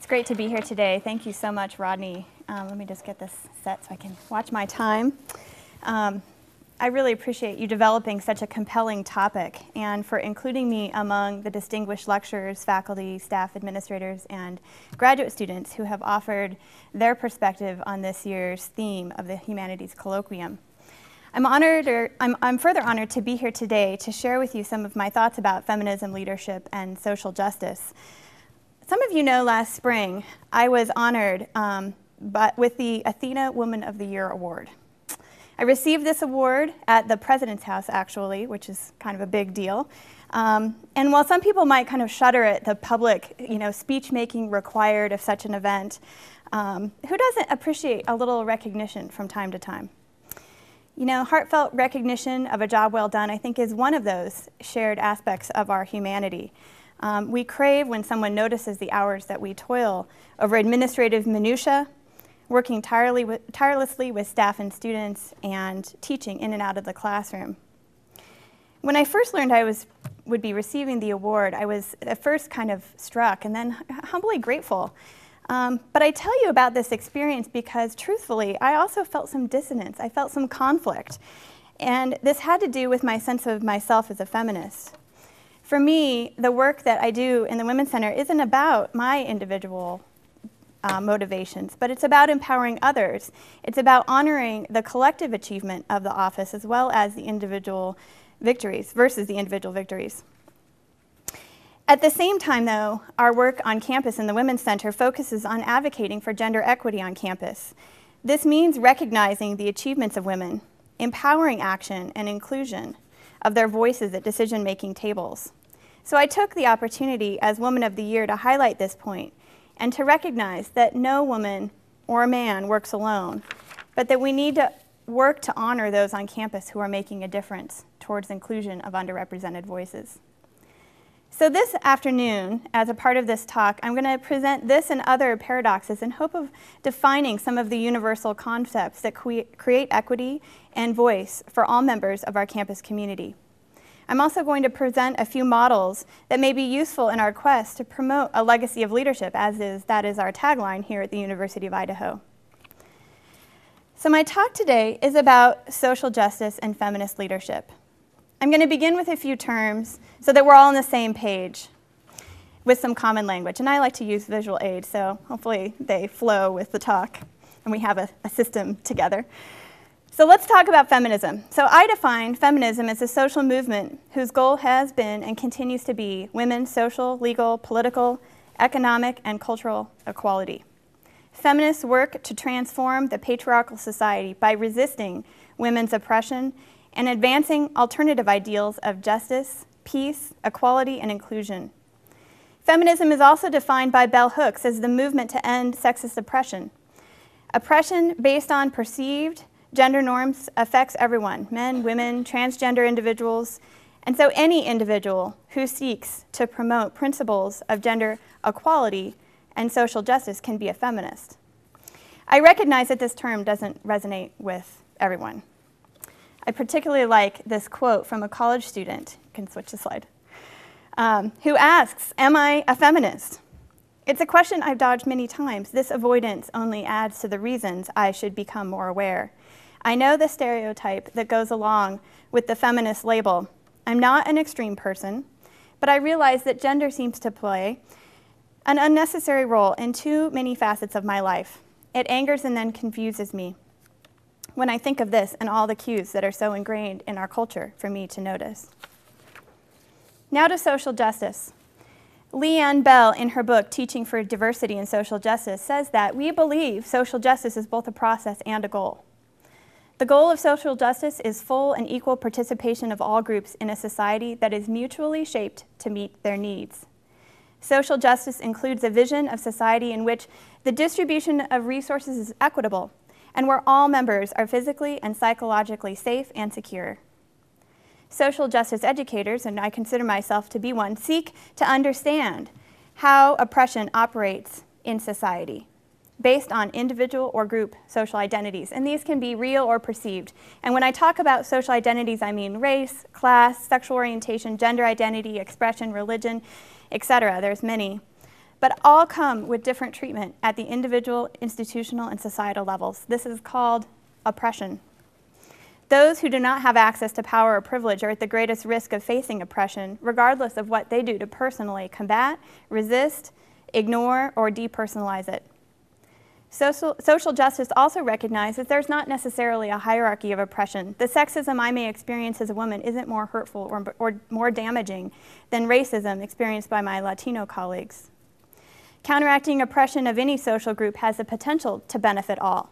great to be here today. Thank you so much, Rodney. Let me just get this set so I can watch my time. I really appreciate you developing such a compelling topic and for including me among the distinguished lecturers, faculty, staff, administrators, and graduate students who have offered their perspective on this year's theme of the Humanities Colloquium. I'm further honored to be here today to share with you some of my thoughts about feminism, leadership, and social justice. Some of you know last spring I was honored with the Athena Woman of the Year Award. I received this award at the President's House, actually, which is kind of a big deal. And while some people might kind of shudder at the public, speech-making required of such an event, who doesn't appreciate a little recognition from time to time? Heartfelt recognition of a job well done, I think, is one of those shared aspects of our humanity. We crave when someone notices the hours that we toil over administrative minutiae, working tirelessly with staff and students, and teaching in and out of the classroom. When I first learned I would be receiving the award, I was at first kind of struck and then humbly grateful. But I tell you about this experience because, truthfully, I also felt some dissonance. I felt some conflict. And this had to do with my sense of myself as a feminist. For me, the work that I do in the Women's Center isn't about my individual motivations, but it's about empowering others. It's about honoring the collective achievement of the office as well as the individual victories versus the individual victories. At the same time, though, our work on campus in the Women's Center focuses on advocating for gender equity on campus. This means recognizing the achievements of women, empowering action and inclusion of their voices at decision-making tables. So I took the opportunity as Woman of the Year to highlight this point and to recognize that no woman or man works alone, but that we need to work to honor those on campus who are making a difference towards inclusion of underrepresented voices. So this afternoon, as a part of this talk, I'm going to present this and other paradoxes in hope of defining some of the universal concepts that create equity and voice for all members of our campus community. I'm also going to present a few models that may be useful in our quest to promote a legacy of leadership, that is our tagline here at the University of Idaho. So my talk today is about social justice and feminist leadership. I'm going to begin with a few terms so that we're all on the same page with some common language. And I like to use visual aids, so hopefully they flow with the talk and we have a system together. So let's talk about feminism. So I define feminism as a social movement whose goal has been and continues to be women's social, legal, political, economic, and cultural equality. Feminists work to transform the patriarchal society by resisting women's oppression and advancing alternative ideals of justice, peace, equality, and inclusion. Feminism is also defined by bell hooks as the movement to end sexist oppression. Oppression based on perceived gender norms affects everyone, men, women, transgender individuals, and so any individual who seeks to promote principles of gender equality and social justice can be a feminist. I recognize that this term doesn't resonate with everyone. I particularly like this quote from a college student, you can switch the slide, who asks, "Am I a feminist?" It's a question I've dodged many times. This avoidance only adds to the reasons I should become more aware. I know the stereotype that goes along with the feminist label. I'm not an extreme person, but I realize that gender seems to play an unnecessary role in too many facets of my life. It angers and then confuses me when I think of this and all the cues that are so ingrained in our culture for me to notice. Now to social justice. Leanne Bell, in her book, Teaching for Diversity and Social Justice, says that we believe social justice is both a process and a goal. The goal of social justice is full and equal participation of all groups in a society that is mutually shaped to meet their needs. Social justice includes a vision of society in which the distribution of resources is equitable and where all members are physically and psychologically safe and secure. Social justice educators, and I consider myself to be one, seek to understand how oppression operates in society based on individual or group social identities, and these can be real or perceived. And when I talk about social identities, I mean race, class, sexual orientation, gender identity, expression, religion, etc. There's many. but all come with different treatment at the individual, institutional, and societal levels. This is called oppression. Those who do not have access to power or privilege are at the greatest risk of facing oppression, regardless of what they do to personally combat, resist, ignore, or depersonalize it. Social justice also recognizes there's not necessarily a hierarchy of oppression. The sexism I may experience as a woman isn't more hurtful or more damaging than racism experienced by my Latino colleagues. Counteracting oppression of any social group has the potential to benefit all.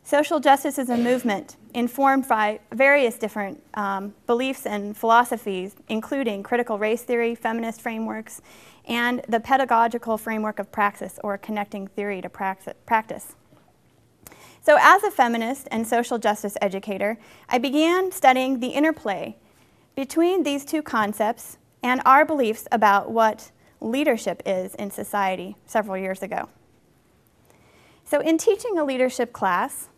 Social justice is a movement informed by various different beliefs and philosophies, including critical race theory, feminist frameworks, and the pedagogical framework of praxis, or connecting theory to practice. So as a feminist and social justice educator, I began studying the interplay between these two concepts and our beliefs about what leadership is in society several years ago. So in teaching a leadership class,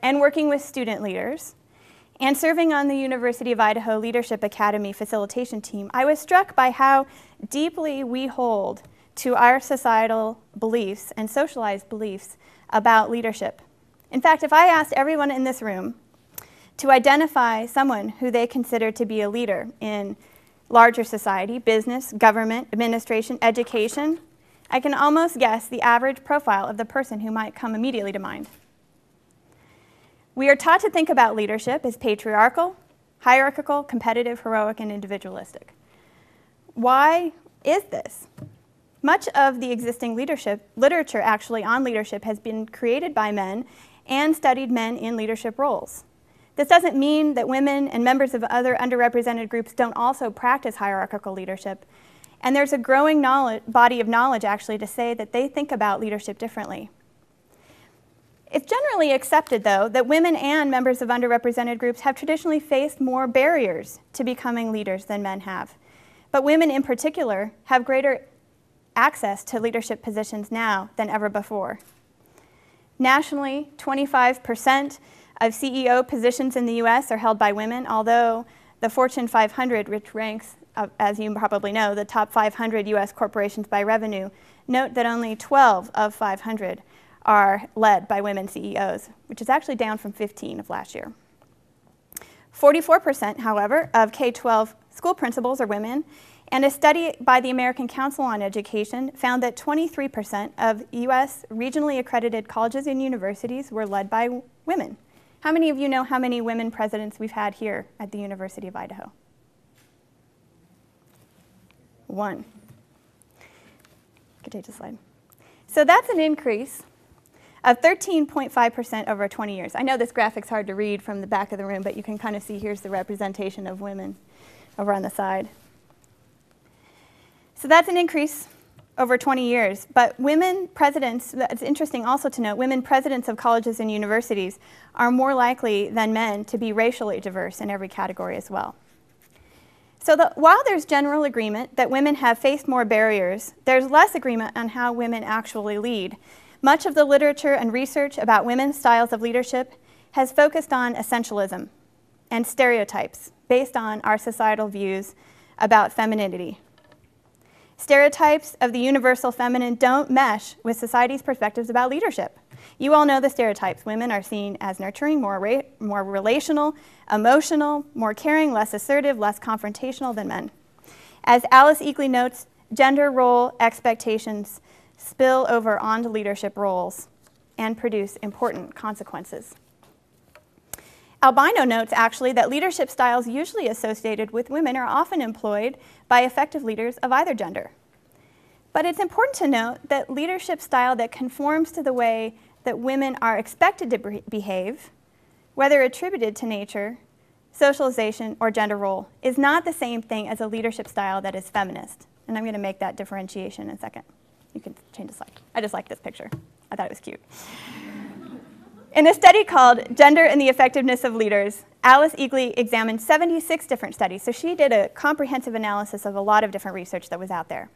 and working with student leaders, and serving on the University of Idaho Leadership Academy facilitation team, I was struck by how deeply we hold to our societal beliefs and socialized beliefs about leadership. In fact, if I asked everyone in this room to identify someone who they consider to be a leader in larger society, business, government, administration, education, I can almost guess the average profile of the person who might come immediately to mind. We are taught to think about leadership as patriarchal, hierarchical, competitive, heroic, and individualistic. Why is this? Much of the existing literature actually on leadership has been created by men and studied men in leadership roles. This doesn't mean that women and members of other underrepresented groups don't also practice hierarchical leadership. And there's a growing body of knowledge actually to say that they think about leadership differently. It's generally accepted, though, that women and members of underrepresented groups have traditionally faced more barriers to becoming leaders than men have. But women in particular have greater access to leadership positions now than ever before. Nationally, 25% of CEO positions in the US are held by women, although the Fortune 500, which ranks, as you probably know, the top 500 US corporations by revenue, note that only 12 of 500 are led by women CEOs, which is actually down from 15 of last year. 44%, however, of K-12 school principals are women, and a study by the American Council on Education found that 23% of US regionally accredited colleges and universities were led by women. How many of you know how many women presidents we've had here at the University of Idaho? 1. Could take the slide. So that's an increase of 13.5% over 20 years. I know this graphic's hard to read from the back of the room, but you can kind of see here's the representation of women over on the side. So that's an increase over 20 years. But women presidents, it's interesting also to note, women presidents of colleges and universities are more likely than men to be racially diverse in every category as well. So while there's general agreement that women have faced more barriers, there's less agreement on how women actually lead. Much of the literature and research about women's styles of leadership has focused on essentialism and stereotypes based on our societal views about femininity. Stereotypes of the universal feminine don't mesh with society's perspectives about leadership. You all know the stereotypes. Women are seen as nurturing, more relational, emotional, more caring, less assertive, less confrontational than men. As Alice Eakley notes, gender role expectations spill over onto leadership roles and produce important consequences. Albino notes actually that leadership styles usually associated with women are often employed by effective leaders of either gender. But it's important to note that leadership style that conforms to the way that women are expected to behave, whether attributed to nature, socialization, or gender role, is not the same thing as a leadership style that is feminist. And I'm going to make that differentiation in a second. You can change the slide. I just like this picture. I thought it was cute. In a study called Gender and the Effectiveness of Leaders, Alice Eakley examined 76 different studies. So she did a comprehensive analysis of a lot of different research that was out there.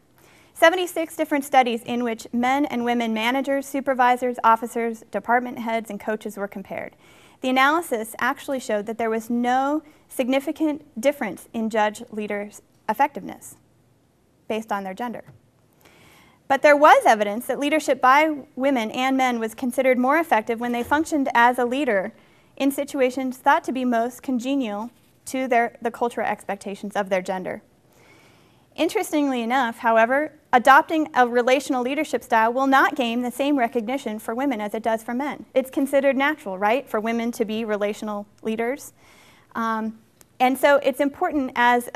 76 different studies in which men and women managers, supervisors, officers, department heads, and coaches were compared. The analysis actually showed that there was no significant difference in judge leaders' effectiveness based on their gender. But there was evidence that leadership by women and men was considered more effective when they functioned as a leader in situations thought to be most congenial to the cultural expectations of their gender. Interestingly enough, however, adopting a relational leadership style will not gain the same recognition for women as it does for men. It's considered natural, right, for women to be relational leaders. And so it's important as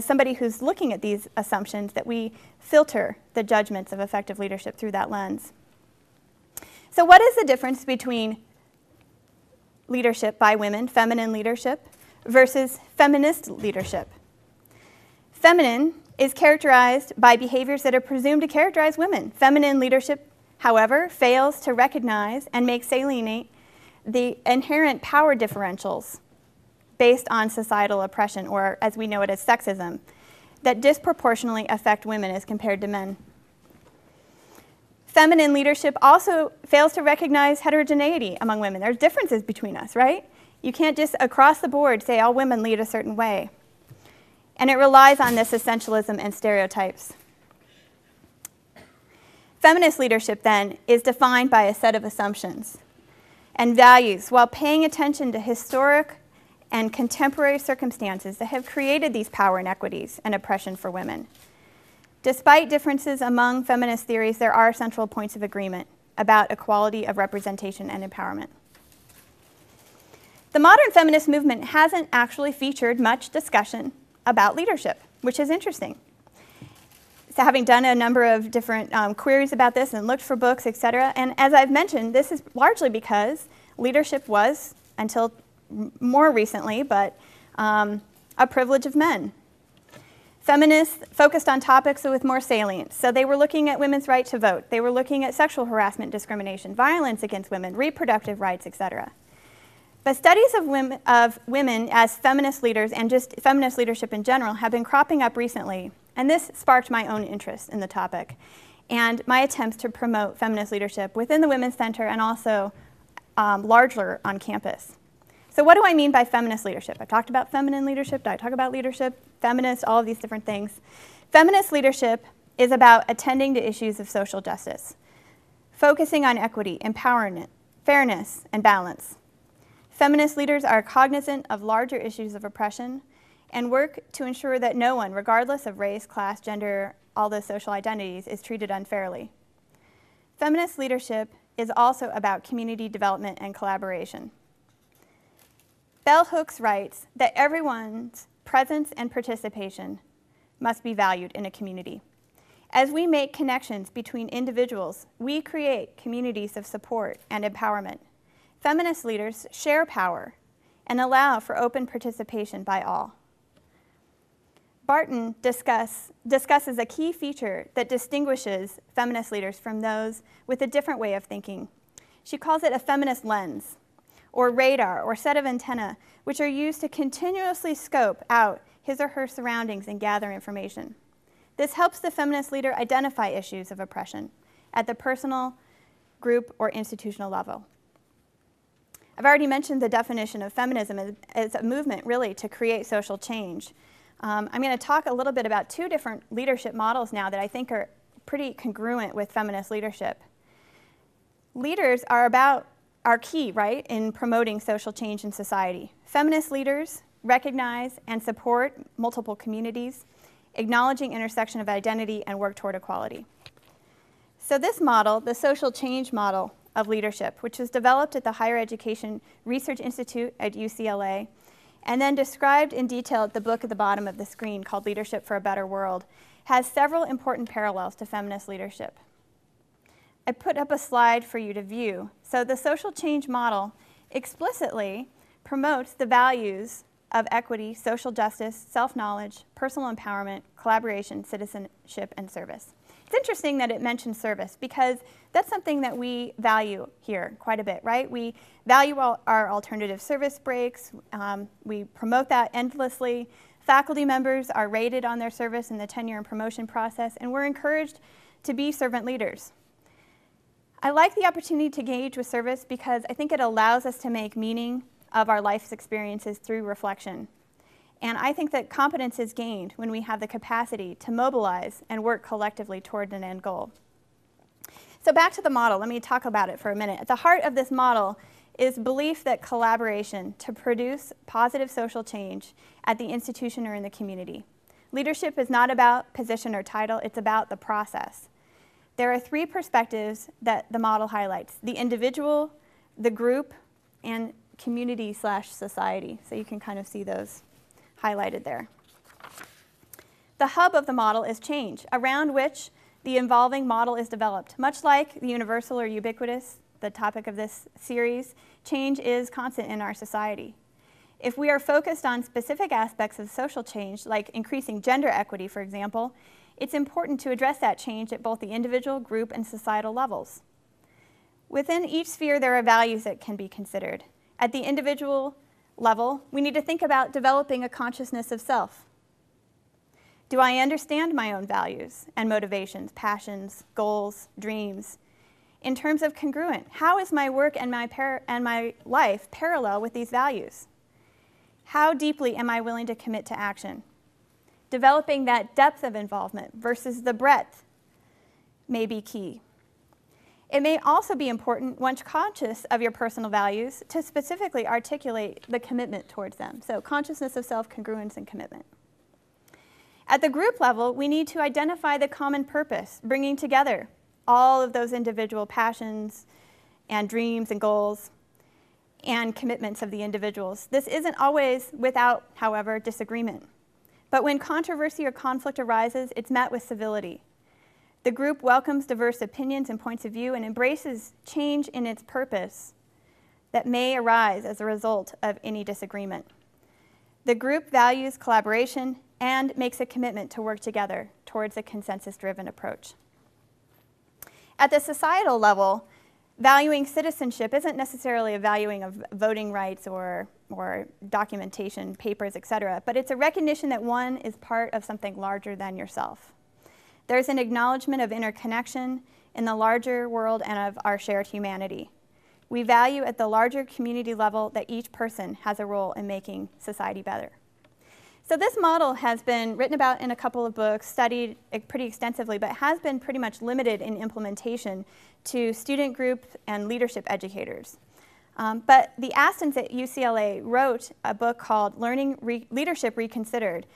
somebody who's looking at these assumptions that we filter the judgments of effective leadership through that lens. So what is the difference between leadership by women, feminine leadership, versus feminist leadership? Feminine is characterized by behaviors that are presumed to characterize women. Feminine leadership, however, fails to recognize and make salient the inherent power differentials based on societal oppression, or as we know it as sexism, that disproportionately affect women as compared to men. Feminine leadership also fails to recognize heterogeneity among women. There's differences between us, right? You can't just across the board say all women lead a certain way. And it relies on this essentialism and stereotypes. Feminist leadership, then, is defined by a set of assumptions and values while paying attention to historic and contemporary circumstances that have created these power inequities and oppression for women. Despite differences among feminist theories, there are central points of agreement about equality of representation and empowerment. The modern feminist movement hasn't actually featured much discussion about leadership, which is interesting. So having done a number of different queries about this and looked for books, etc., and as I've mentioned, this is largely because leadership was, until more recently, but a privilege of men. Feminists focused on topics with more salience. So they were looking at women's right to vote. They were looking at sexual harassment, discrimination, violence against women, reproductive rights, etc. But studies of women as feminist leaders and just feminist leadership in general have been cropping up recently, and this sparked my own interest in the topic and my attempts to promote feminist leadership within the Women's Center and also larger on campus. So what do I mean by feminist leadership? I talked about feminine leadership. Did I talk about leadership? Feminist, all of these different things. Feminist leadership is about attending to issues of social justice, focusing on equity, empowerment, fairness, and balance. Feminist leaders are cognizant of larger issues of oppression and work to ensure that no one, regardless of race, class, gender, all those social identities, is treated unfairly. Feminist leadership is also about community development and collaboration. Bell Hooks writes that everyone's presence and participation must be valued in a community. As we make connections between individuals, we create communities of support and empowerment. Feminist leaders share power and allow for open participation by all. Barton discusses a key feature that distinguishes feminist leaders from those with a different way of thinking. She calls it a feminist lens, or radar, or set of antennae, which are used to continuously scope out his or her surroundings and gather information. This helps the feminist leader identify issues of oppression at the personal, group, or institutional level. I've already mentioned the definition of feminism as a movement, really, to create social change. I'm going to talk a little bit about two different leadership models now that I think are pretty congruent with feminist leadership. Leaders are key, right, in promoting social change in society. Feminist leaders recognize and support multiple communities, acknowledging intersection of identity and work toward equality. So this model, the social change model of leadership, which was developed at the Higher Education Research Institute at UCLA, and then described in detail at the book at the bottom of the screen called Leadership for a Better World, has several important parallels to feminist leadership. I put up a slide for you to view. So the social change model explicitly promotes the values of equity, social justice, self-knowledge, personal empowerment, collaboration, citizenship, and service. It's interesting that it mentions service because that's something that we value here quite a bit, right? We value our alternative service breaks. We promote that endlessly. Faculty members are rated on their service in the tenure and promotion process, and we're encouraged to be servant leaders. I like the opportunity to engage with service because I think it allows us to make meaning of our life's experiences through reflection. And I think that competence is gained when we have the capacity to mobilize and work collectively toward an end goal. So back to the model. Let me talk about it for a minute. At the heart of this model is belief that collaboration to produce positive social change at the institution or in the community. Leadership is not about position or title, it's about the process. There are three perspectives that the model highlights: the individual, the group, and community/society. So you can kind of see those highlighted there. The hub of the model is change, around which the involving model is developed. Much like the universal or ubiquitous, the topic of this series, change is constant in our society. If we are focused on specific aspects of social change, like increasing gender equity, for example, it's important to address that change at both the individual, group, and societal levels. Within each sphere, there are values that can be considered. At the individual level, we need to think about developing a consciousness of self. Do I understand my own values and motivations, passions, goals, dreams? In terms of congruent, how is my work and my life parallel with these values? How deeply am I willing to commit to action? Developing that depth of involvement versus the breadth may be key. It may also be important, once conscious of your personal values, to specifically articulate the commitment towards them. So consciousness of self, congruence, and commitment. At the group level, we need to identify the common purpose, bringing together all of those individual passions and dreams and goals and commitments of the individuals. This isn't always without, however, disagreement. But when controversy or conflict arises, it's met with civility. The group welcomes diverse opinions and points of view and embraces change in its purpose that may arise as a result of any disagreement. The group values collaboration and makes a commitment to work together towards a consensus-driven approach. At the societal level, valuing citizenship isn't necessarily a valuing of voting rights or documentation, papers, etc., but it's a recognition that one is part of something larger than yourself. There's an acknowledgement of interconnection in the larger world and of our shared humanity. We value at the larger community level that each person has a role in making society better. So this model has been written about in a couple of books, studied pretty extensively, but has been pretty much limited in implementation to student group and leadership educators. But the Astons at UCLA wrote a book called Leadership Reconsidered,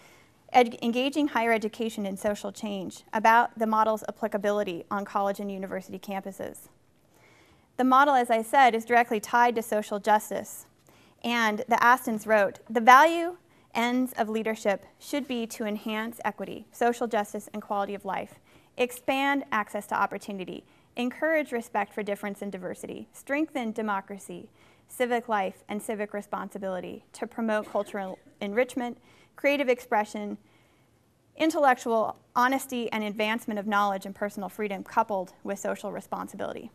Engaging Higher Education in Social Change, about the model's applicability on college and university campuses. The model, as I said, is directly tied to social justice. And the Astons wrote, the value ends of leadership should be to enhance equity, social justice, and quality of life, expand access to opportunity, encourage respect for difference and diversity, strengthen democracy, civic life, and civic responsibility, to promote cultural enrichment, creative expression, intellectual honesty, and advancement of knowledge and personal freedom coupled with social responsibility.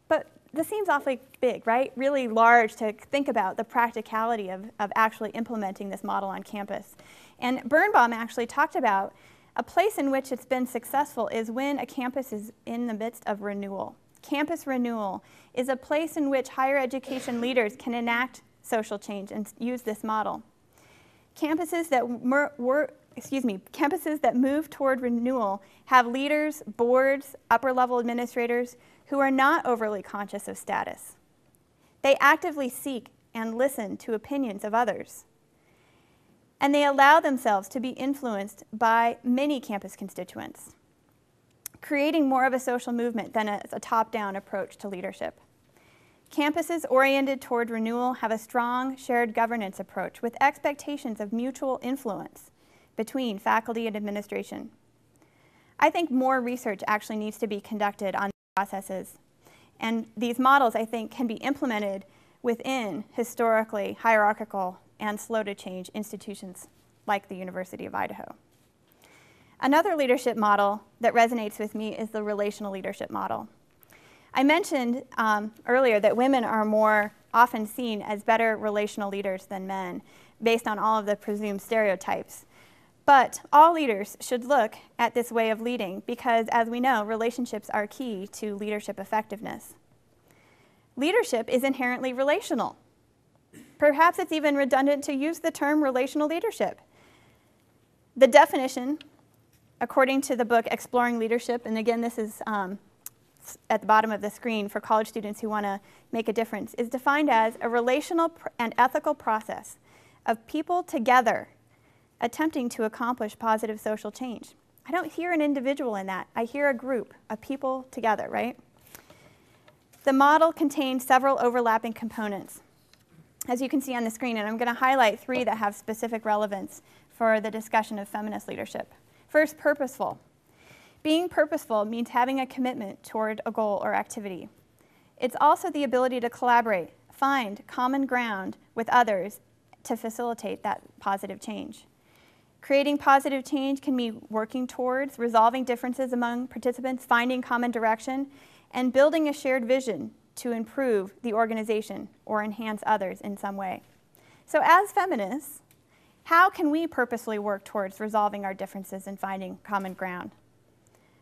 But this seems awfully big, right? Really large to think about the practicality of actually implementing this model on campus. And Birnbaum actually talked about a place in which it's been successful is when a campus is in the midst of renewal. Campus renewal is a place in which higher education leaders can enact social change and use this model. Campuses that move toward renewal have leaders, boards, upper-level administrators who are not overly conscious of status. They actively seek and listen to opinions of others. And they allow themselves to be influenced by many campus constituents, creating more of a social movement than a top-down approach to leadership. Campuses oriented toward renewal have a strong shared governance approach with expectations of mutual influence between faculty and administration. I think more research actually needs to be conducted on processes, and these models, I think, can be implemented within historically hierarchical and slow-to-change institutions like the University of Idaho. Another leadership model that resonates with me is the relational leadership model. I mentioned earlier that women are more often seen as better relational leaders than men, based on all of the presumed stereotypes. But all leaders should look at this way of leading because, as we know, relationships are key to leadership effectiveness. Leadership is inherently relational. Perhaps it's even redundant to use the term relational leadership. The definition, according to the book Exploring Leadership, and again, this is at the bottom of the screen for college students who want to make a difference, is defined as a relational and ethical process of people together attempting to accomplish positive social change. I don't hear an individual in that. I hear a group of people together, right? The model contains several overlapping components, as you can see on the screen, and I'm going to highlight 3 that have specific relevance for the discussion of feminist leadership. First, purposeful. Being purposeful means having a commitment toward a goal or activity. It's also the ability to collaborate, find common ground with others to facilitate that positive change. Creating positive change can mean working towards resolving differences among participants, finding common direction, and building a shared vision to improve the organization or enhance others in some way. So as feminists, how can we purposely work towards resolving our differences and finding common ground?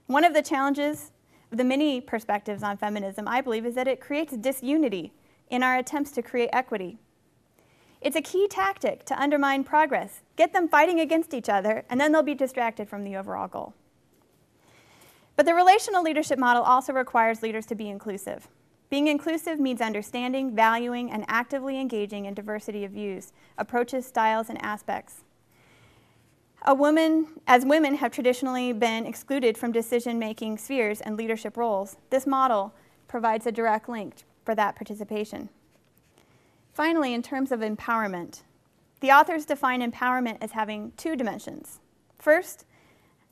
One of the challenges of the many perspectives on feminism, I believe, is that it creates disunity in our attempts to create equity. It's a key tactic to undermine progress. Get them fighting against each other, and then they'll be distracted from the overall goal. But the relational leadership model also requires leaders to be inclusive. Being inclusive means understanding, valuing, and actively engaging in diversity of views, approaches, styles, and aspects. As women have traditionally been excluded from decision-making spheres and leadership roles, this model provides a direct link for that participation. Finally, in terms of empowerment, the authors define empowerment as having 2 dimensions. First,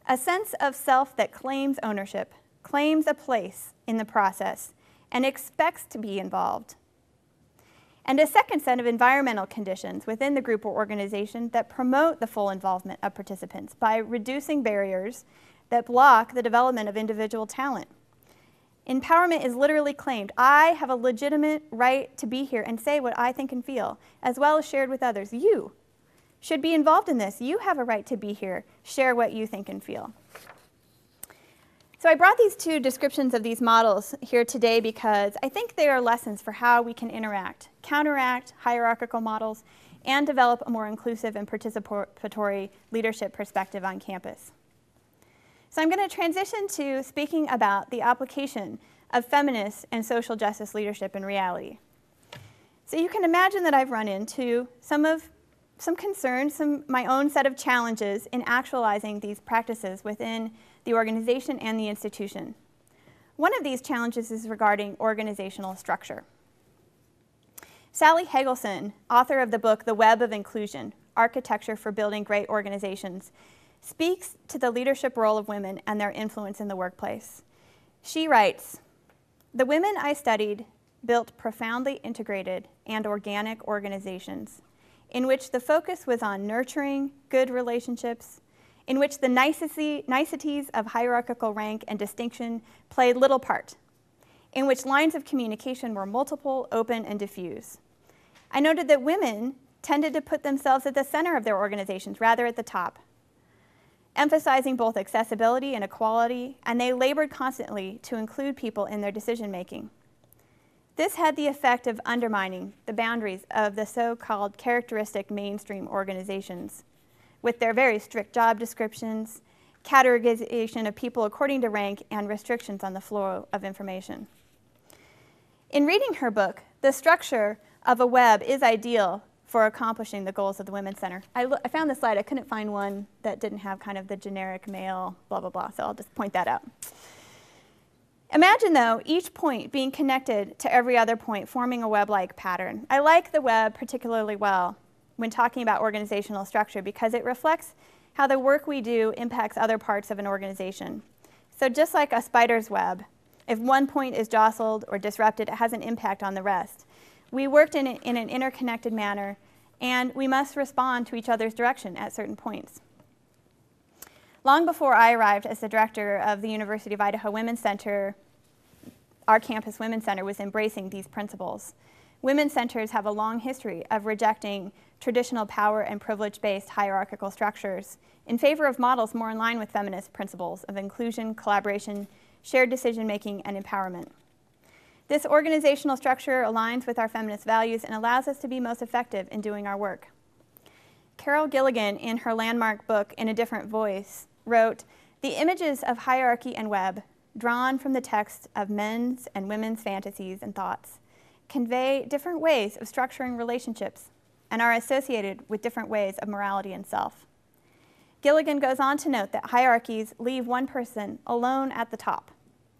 a sense of self that claims ownership, claims a place in the process, and expects to be involved. And a second set of environmental conditions within the group or organization that promote the full involvement of participants by reducing barriers that block the development of individual talent. Empowerment is literally claimed. I have a legitimate right to be here and say what I think and feel, as well as shared with others. You should be involved in this. You have a right to be here. Share what you think and feel. So I brought these 2 descriptions of these models here today because I think they are lessons for how we can interact, counteract hierarchical models, and develop a more inclusive and participatory leadership perspective on campus. So I'm going to transition to speaking about the application of feminist and social justice leadership in reality. So you can imagine that I've run into some concerns, my own set of challenges in actualizing these practices within the organization and the institution. One of these challenges is regarding organizational structure. Sally Helgesen, author of the book The Web of Inclusion, Architecture for Building Great Organizations, speaks to the leadership role of women and their influence in the workplace. She writes, "The women I studied built profoundly integrated and organic organizations in which the focus was on nurturing good relationships, in which the niceties of hierarchical rank and distinction played little part, in which lines of communication were multiple, open, and diffuse. I noted that women tended to put themselves at the center of their organizations rather at the top, emphasizing both accessibility and equality, and they labored constantly to include people in their decision-making. This had the effect of undermining the boundaries of the so-called characteristic mainstream organizations, with their very strict job descriptions, categorization of people according to rank, and restrictions on the flow of information." In reading her book, the structure of a web is ideal for accomplishing the goals of the Women's Center. I found the slide. I couldn't find one that didn't have kind of the generic male blah, blah, blah, so I'll just point that out. Imagine, though, each point being connected to every other point, forming a web-like pattern. I like the web particularly well when talking about organizational structure because it reflects how the work we do impacts other parts of an organization. So just like a spider's web, if one point is jostled or disrupted, it has an impact on the rest. We worked in an interconnected manner, and we must respond to each other's direction at certain points. Long before I arrived as the director of the University of Idaho Women's Center, our campus Women's Center was embracing these principles. Women's centers have a long history of rejecting traditional power and privilege-based hierarchical structures in favor of models more in line with feminist principles of inclusion, collaboration, shared decision-making, and empowerment. This organizational structure aligns with our feminist values and allows us to be most effective in doing our work. Carol Gilligan, in her landmark book, In a Different Voice, wrote, "The images of hierarchy and web drawn from the text of men's and women's fantasies and thoughts, convey different ways of structuring relationships and are associated with different ways of morality and self. Gilligan goes on to note that hierarchies leave one person alone at the top,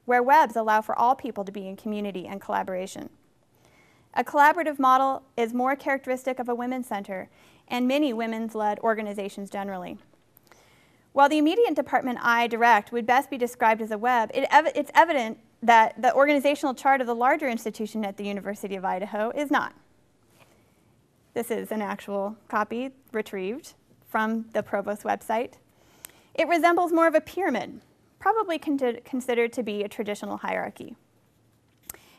where webs allow for all people to be in community and collaboration. A collaborative model is more characteristic of a women's center and many women's-led organizations generally. While the immediate department I direct would best be described as a web, it's evident that the organizational chart of the larger institution at the University of Idaho is not. This is an actual copy retrieved from the Provost website. It resembles more of a pyramid, probably considered to be a traditional hierarchy.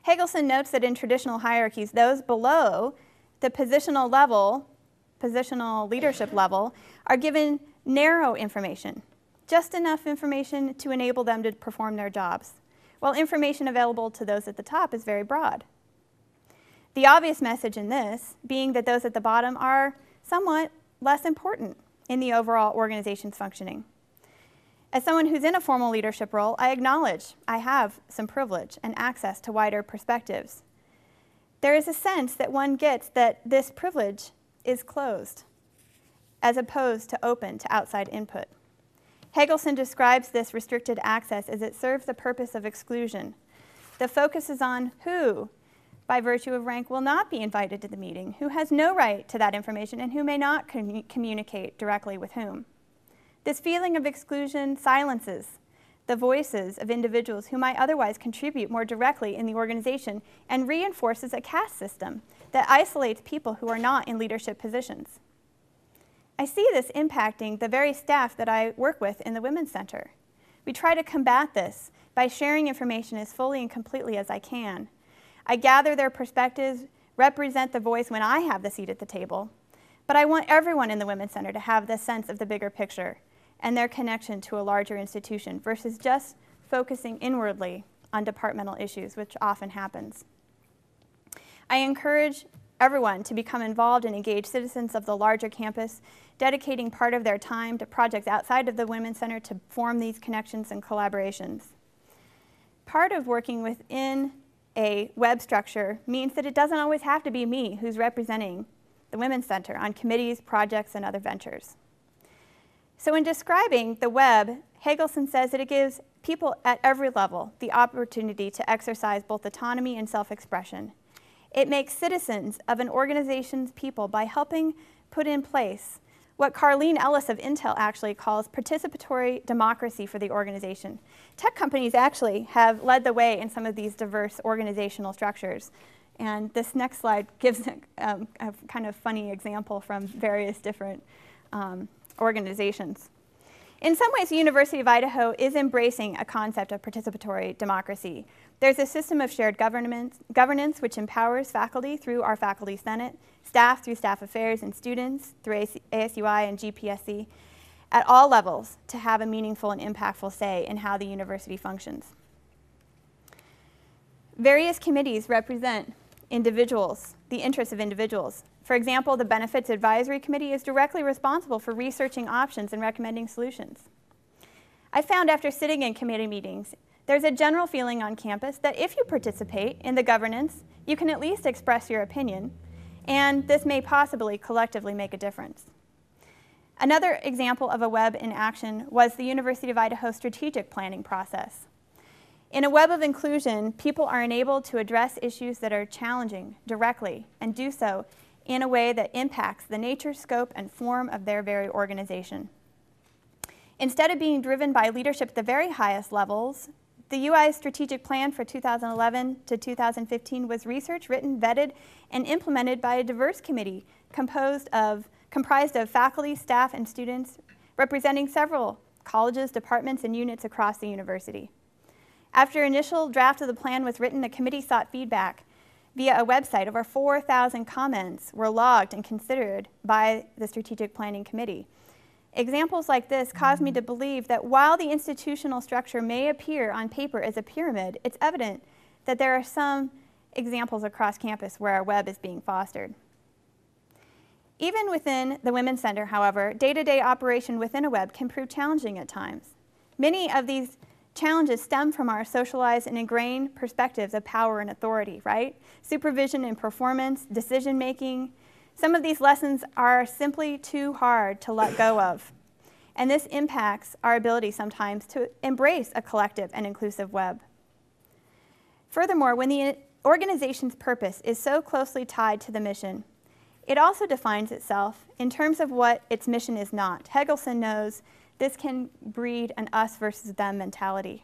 Hagelson notes that in traditional hierarchies, those below the positional leadership level, are given narrow information, just enough information to enable them to perform their jobs, while information available to those at the top is very broad. The obvious message in this being that those at the bottom are somewhat less important in the overall organization's functioning. As someone who's in a formal leadership role, I acknowledge I have some privilege and access to wider perspectives. There is a sense that one gets that this privilege is closed, as opposed to open to outside input. Hagelson describes this restricted access as it serves the purpose of exclusion. The focus is on who, by virtue of rank, will not be invited to the meeting, who has no right to that information, and who may not communicate directly with whom. This feeling of exclusion silences the voices of individuals who might otherwise contribute more directly in the organization and reinforces a caste system that isolates people who are not in leadership positions. I see this impacting the very staff that I work with in the Women's Center. We try to combat this by sharing information as fully and completely as I can. I gather their perspectives, represent the voice when I have the seat at the table, but I want everyone in the Women's Center to have this sense of the bigger picture and their connection to a larger institution versus just focusing inwardly on departmental issues, which often happens. I encourage everyone to become involved and engaged citizens of the larger campus, dedicating part of their time to projects outside of the Women's Center to form these connections and collaborations. Part of working within a web structure means that it doesn't always have to be me who's representing the Women's Center on committees, projects, and other ventures. So in describing the web, Hagelson says that it gives people at every level the opportunity to exercise both autonomy and self-expression. It makes citizens of an organization's people by helping put in place what Carleen Ellis of Intel actually calls participatory democracy for the organization. Tech companies actually have led the way in some of these diverse organizational structures. And this next slide gives a kind of funny example from various different organizations. In some ways, the University of Idaho is embracing a concept of participatory democracy. There's a system of shared governance which empowers faculty through our Faculty Senate, staff through Staff Affairs, and students through ASUI and GPSC at all levels to have a meaningful and impactful say in how the university functions. Various committees represent individuals, the interests of individuals. For example, the Benefits Advisory Committee is directly responsible for researching options and recommending solutions. I found after sitting in committee meetings, there's a general feeling on campus that if you participate in the governance, you can at least express your opinion, and this may possibly collectively make a difference. Another example of a web in action was the University of Idaho strategic planning process. In a web of inclusion, people are enabled to address issues that are challenging directly and do so in a way that impacts the nature, scope, and form of their very organization. Instead of being driven by leadership at the very highest levels, the UI's strategic plan for 2011 to 2015 was researched, written, vetted, and implemented by a diverse committee comprised of faculty, staff, and students representing several colleges, departments, and units across the university. After initial draft of the plan was written, the committee sought feedback via a website. Over 4,000 comments were logged and considered by the Strategic Planning Committee. Examples like this cause me to believe that while the institutional structure may appear on paper as a pyramid, it's evident that there are some examples across campus where our web is being fostered. Even within the Women's Center, however, day-to-day operation within a web can prove challenging at times. Many of these challenges stem from our socialized and ingrained perspectives of power and authority, right? Supervision and performance, decision-making. Some of these lessons are simply too hard to let go of. And this impacts our ability sometimes to embrace a collective and inclusive web. Furthermore, when the organization's purpose is so closely tied to the mission, it also defines itself in terms of what its mission is not. Hegelson knows this can breed an us versus them mentality.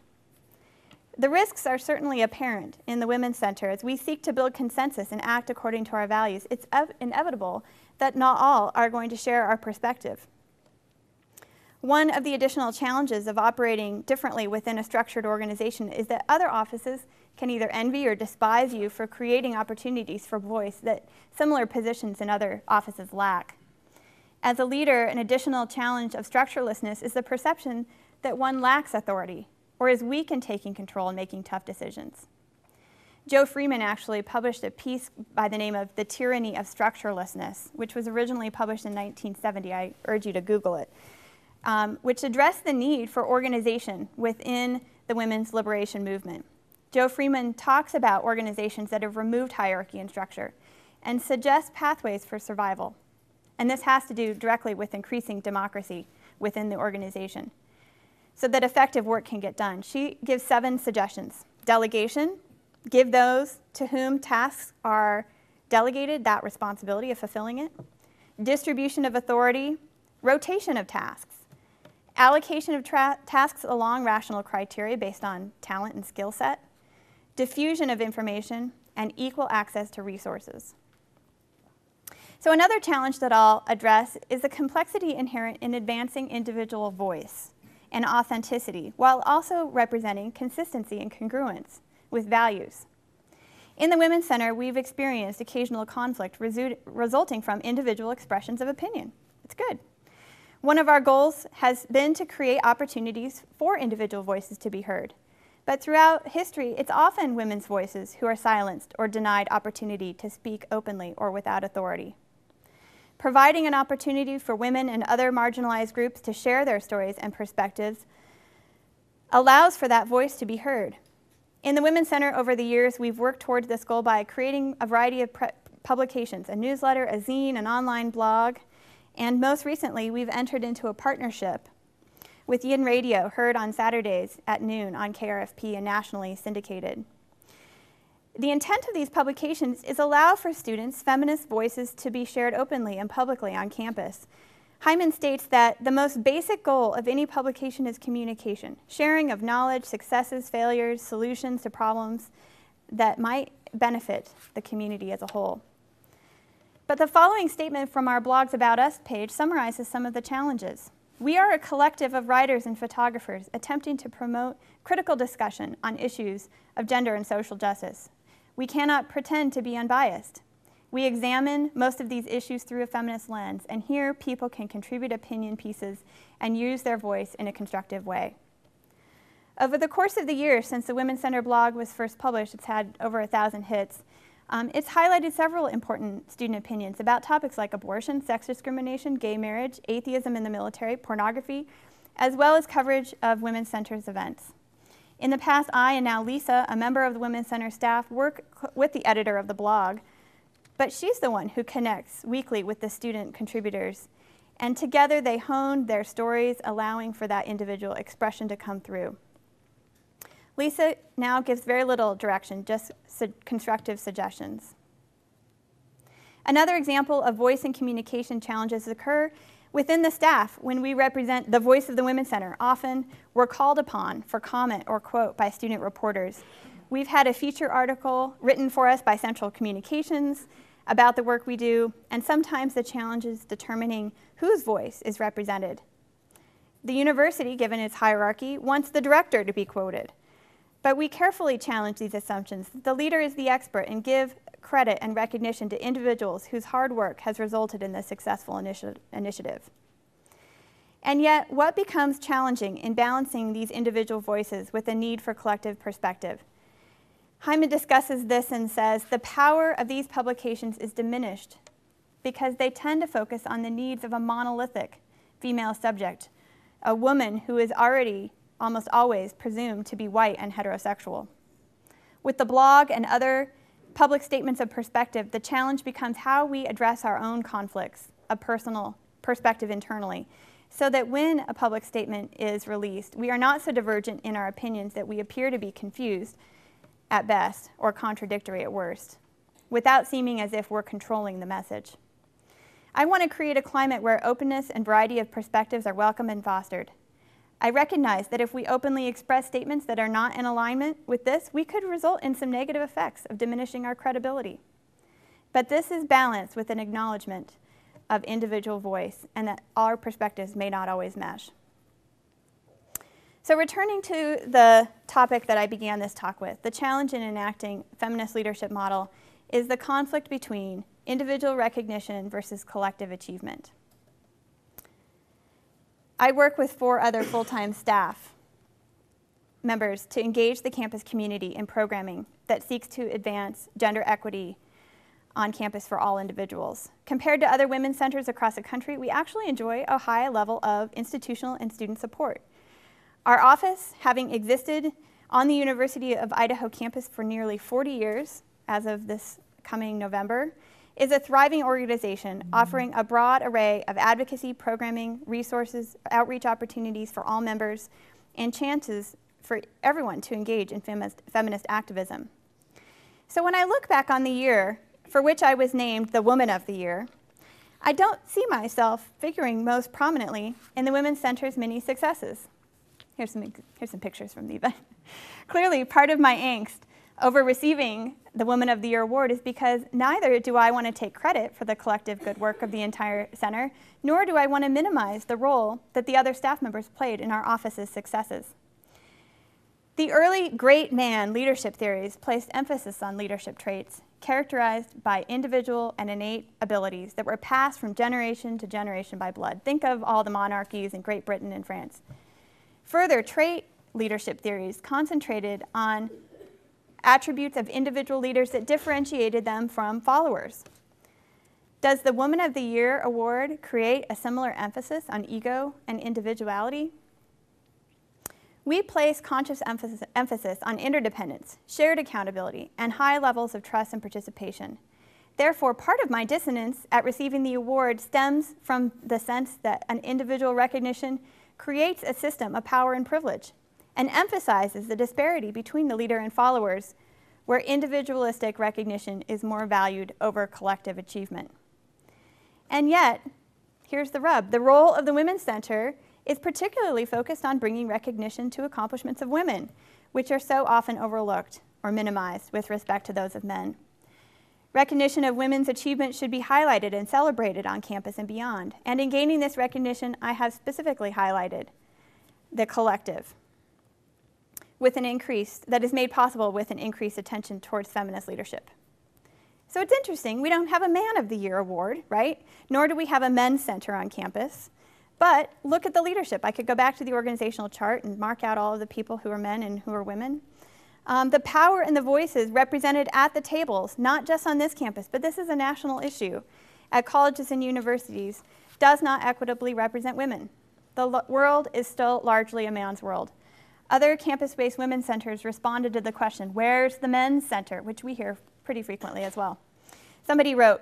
The risks are certainly apparent in the Women's Center as we seek to build consensus and act according to our values. It's inevitable that not all are going to share our perspective. One of the additional challenges of operating differently within a structured organization is that other offices can either envy or despise you for creating opportunities for voice that similar positions in other offices lack. As a leader, an additional challenge of structurelessness is the perception that one lacks authority or is weak in taking control and making tough decisions. Joe Freeman actually published a piece by the name of The Tyranny of Structurelessness, which was originally published in 1970. I urge you to Google it. Which addressed the need for organization within the women's liberation movement. Joe Freeman talks about organizations that have removed hierarchy and structure and suggests pathways for survival. And this has to do directly with increasing democracy within the organization so that effective work can get done. She gives 7 suggestions. Delegation, give those to whom tasks are delegated that responsibility of fulfilling it. Distribution of authority, rotation of tasks. Allocation of tasks along rational criteria based on talent and skill set, diffusion of information, and equal access to resources. So another challenge that I'll address is the complexity inherent in advancing individual voice and authenticity, while also representing consistency and congruence with values. In the Women's Center, we've experienced occasional conflict resulting from individual expressions of opinion. It's good. One of our goals has been to create opportunities for individual voices to be heard. But throughout history, it's often women's voices who are silenced or denied opportunity to speak openly or without authority. Providing an opportunity for women and other marginalized groups to share their stories and perspectives allows for that voice to be heard. In the Women's Center over the years, we've worked towards this goal by creating a variety of publications, a newsletter, a zine, an online blog, and most recently, we've entered into a partnership with Yin Radio, heard on Saturdays at noon on KRFP and nationally syndicated. The intent of these publications is allow for students' feminist voices to be shared openly and publicly on campus. Hyman states that the most basic goal of any publication is communication, sharing of knowledge, successes, failures, solutions to problems that might benefit the community as a whole. But the following statement from our Blogs About Us page summarizes some of the challenges. We are a collective of writers and photographers attempting to promote critical discussion on issues of gender and social justice. We cannot pretend to be unbiased. We examine most of these issues through a feminist lens, and here people can contribute opinion pieces and use their voice in a constructive way. Over the course of the year since the Women's Center blog was first published, it's had over 1,000 hits. It's highlighted several important student opinions about topics like abortion, sex discrimination, gay marriage, atheism in the military, pornography, as well as coverage of Women's Center's events. In the past, I and now Lisa, a member of the Women's Center staff, work with the editor of the blog, but she's the one who connects weekly with the student contributors, and together they hone their stories, allowing for that individual expression to come through. Lisa now gives very little direction, just constructive suggestions. Another example of voice and communication challenges occur within the staff when we represent the voice of the Women's Center. Often we're called upon for comment or quote by student reporters. We've had a feature article written for us by Central Communications about the work we do, and sometimes the challenge is determining whose voice is represented. The university, given its hierarchy, wants the director to be quoted. But we carefully challenge these assumptions. The leader is the expert and give credit and recognition to individuals whose hard work has resulted in this successful initiative. And yet, what becomes challenging in balancing these individual voices with the need for collective perspective? Hyman discusses this and says, the power of these publications is diminished because they tend to focus on the needs of a monolithic female subject, a woman who is already almost always presumed to be white and heterosexual. With the blog and other public statements of perspective, the challenge becomes how we address our own conflicts of personal perspective internally, so that when a public statement is released, we are not so divergent in our opinions that we appear to be confused at best or contradictory at worst, without seeming as if we're controlling the message. I want to create a climate where openness and variety of perspectives are welcome and fostered. I recognize that if we openly express statements that are not in alignment with this, we could result in some negative effects of diminishing our credibility. But this is balanced with an acknowledgement of individual voice and that our perspectives may not always mesh. So returning to the topic that I began this talk with, the challenge in enacting feminist leadership model is the conflict between individual recognition versus collective achievement. I work with 4 other full-time staff members to engage the campus community in programming that seeks to advance gender equity on campus for all individuals. Compared to other women's centers across the country, we actually enjoy a high level of institutional and student support. Our office, having existed on the University of Idaho campus for nearly 40 years, as of this coming November, is a thriving organization offering a broad array of advocacy, programming, resources, outreach opportunities for all members, and chances for everyone to engage in feminist activism. So when I look back on the year for which I was named the Woman of the Year, I don't see myself figuring most prominently in the Women's Center's many successes. Here's some pictures from the event. Clearly, part of my angst over receiving the Woman of the Year award is because neither do I want to take credit for the collective good work of the entire center, nor do I want to minimize the role that the other staff members played in our office's successes. The early great man leadership theories placed emphasis on leadership traits characterized by individual and innate abilities that were passed from generation to generation by blood. Think of all the monarchies in Great Britain and France. Further, trait leadership theories concentrated on attributes of individual leaders that differentiated them from followers. Does the Woman of the Year award create a similar emphasis on ego and individuality? We place conscious emphasis on interdependence, shared accountability, and high levels of trust and participation. Therefore, part of my dissonance at receiving the award stems from the sense that an individual recognition creates a system of power and privilege, and emphasizes the disparity between the leader and followers, where individualistic recognition is more valued over collective achievement. And yet, here's the rub. The role of the Women's Center is particularly focused on bringing recognition to accomplishments of women, which are so often overlooked or minimized with respect to those of men. Recognition of women's achievement should be highlighted and celebrated on campus and beyond. And in gaining this recognition, I have specifically highlighted the collective, with an increase that is made possible with an increased attention towards feminist leadership. So it's interesting, we don't have a Man of the Year award, right? Nor do we have a men's center on campus. But look at the leadership. I could go back to the organizational chart and mark out all of the people who are men and who are women. The power and the voices represented at the tables, not just on this campus, but this is a national issue, at colleges and universities, does not equitably represent women. The world is still largely a man's world. Other campus-based women's centers responded to the question, where's the men's center, which we hear pretty frequently as well. Somebody wrote,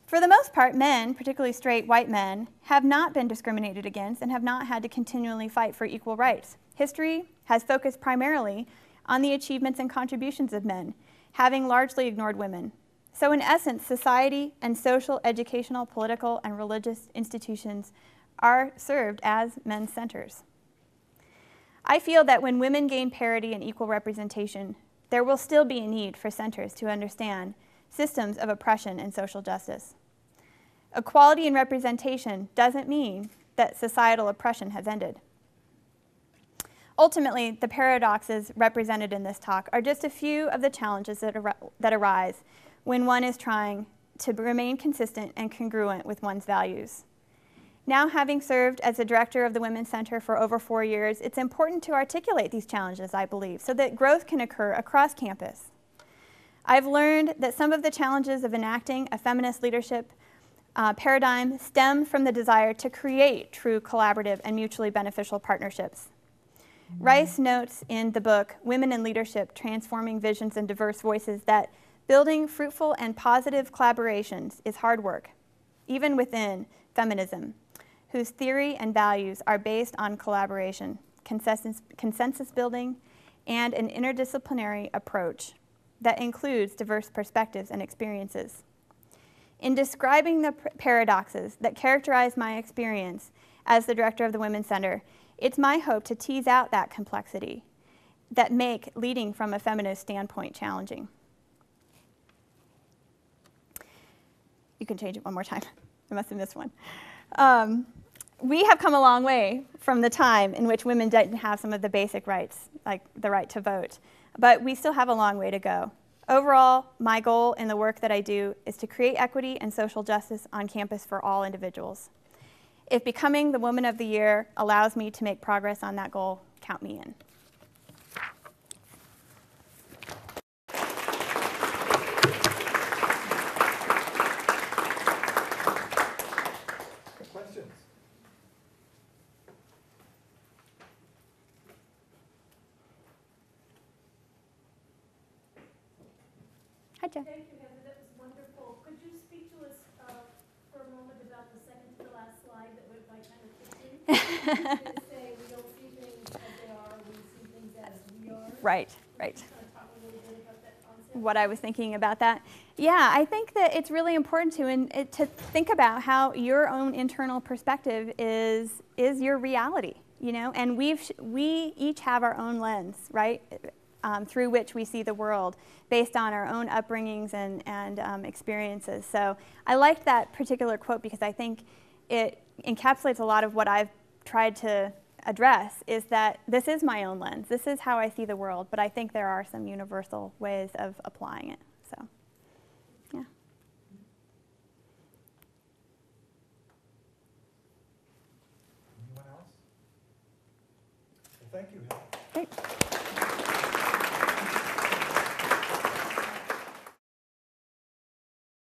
for the most part, men, particularly straight white men, have not been discriminated against and have not had to continually fight for equal rights. History has focused primarily on the achievements and contributions of men, having largely ignored women. So in essence, society and social, educational, political, and religious institutions are served as men's centers. I feel that when women gain parity and equal representation, there will still be a need for centers to understand systems of oppression and social justice. Equality and representation doesn't mean that societal oppression has ended. Ultimately, the paradoxes represented in this talk are just a few of the challenges that arise when one is trying to remain consistent and congruent with one's values. Now, having served as the director of the Women's Center for over 4 years, it's important to articulate these challenges, I believe, so that growth can occur across campus. I've learned that some of the challenges of enacting a feminist leadership paradigm stem from the desire to create true collaborative and mutually beneficial partnerships. Rice notes in the book, Women in Leadership, Transforming Visions and Diverse Voices, that building fruitful and positive collaborations is hard work, even within feminism, whose theory and values are based on collaboration, consensus building, and an interdisciplinary approach that includes diverse perspectives and experiences. In describing the paradoxes that characterize my experience as the director of the Women's Center, it's my hope to tease out that complexity that make leading from a feminist standpoint challenging. You can change it one more time. I must have missed one. We have come a long way from the time in which women didn't have some of the basic rights, like the right to vote, but we still have a long way to go. Overall, my goal in the work that I do is to create equity and social justice on campus for all individuals. If becoming the Woman of the Year allows me to make progress on that goal, count me in. Questions? Hi, Jeff. Thank you, Heather. That was wonderful. Could you speak to us for a moment about the second to the last slide that went by kind of quickly? You say we don't see things as they are, we see things as we are. Right. Kind of talk a little bit about that concept. What I was thinking about that. Yeah, I think that it's really important to think about how your own internal perspective is your reality, you know, and we each have our own lens, right, through which we see the world based on our own upbringings and experiences. So I liked that particular quote because I think it encapsulates a lot of what I've tried to address, is that this is my own lens. This is how I see the world, but I think there are some universal ways of applying it. So, yeah. Anyone else? Well, thank you, Helen. Great.